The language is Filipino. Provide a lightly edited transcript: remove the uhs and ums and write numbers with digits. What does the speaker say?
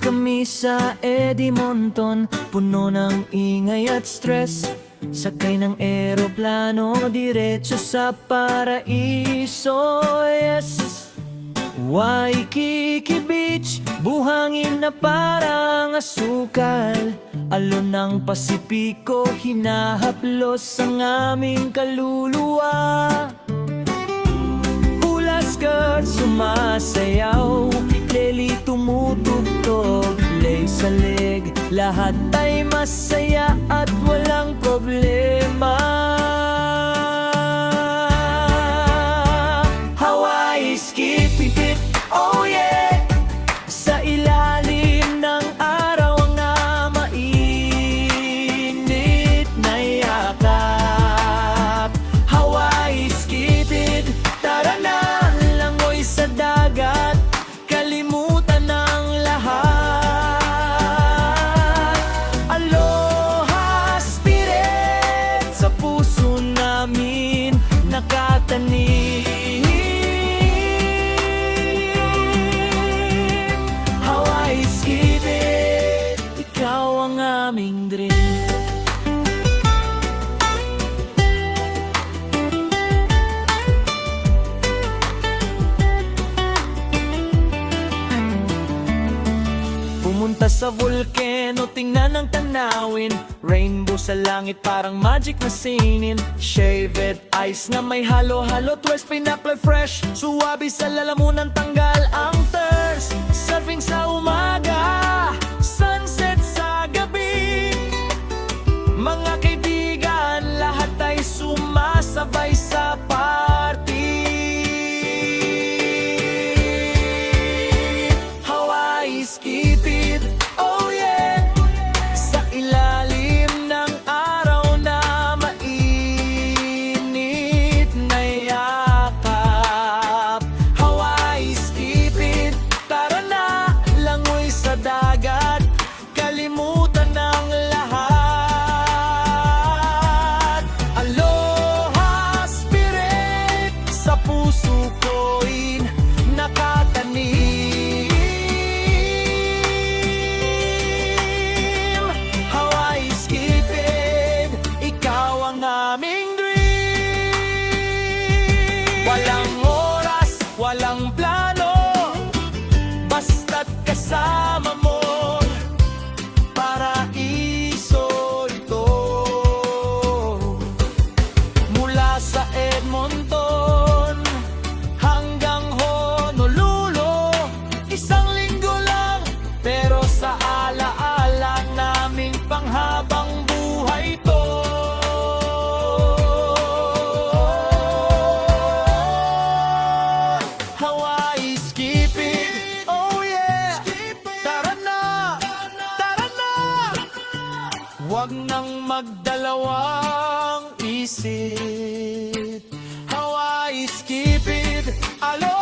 kami sa Edmonton, puno ng ingay at stress. Sakay ng eroplano, diretso sa paraiso, yes. Waikiki Beach, buhangin na parang asukal. Alon ng Pasipiko, hinahaplos ang aming kaluluwa. Hula skirt, sumasayaw, leli tumutugtog, lay sa leg, lahat ay masaya at walang problema. Hawaii skippy dip, oh yeah, sa ilalim ng araw nga mainit na yakap. Hawaii skipid, tara na, langoy sa dagat, kalimutan ng lahat. Aloha spirit, sa puso namin nakatanim. Hawaii skipid, ikaw ang aming dream. Pumunta sa volcano, tingnan ang tanawin, rainbow sa langit parang magic na sinin. Shaved ice na may halo-halo, twist pineapple fresh, suwabi sa lalamunan, tanggal ang thirst. Surfing sa umaga, sunset sa gabi, mga kaibigan, lahat ay sumasabay sa party. Hawaii skipid, oh yeah, sa ilalim ng araw na mainit na yakap. Hawaii skipid, tara na, langoy sa dagat, kalimutan ng lahat. Aloha spirit, sa puso ko'y nakatanim. Hawaii skipid, ikaw ang aming dream. Walang oras, walang plano, basta't kasama mo, paraiso ito. Mula sa Edmonton hanggang Honolulu, isang linggo lang, pero sa alaala naming panghabang buhay to. Hawaii skipid, oh yeah, tara na, tara na, wag nang magdalawang isip. Hawaii skipid, alo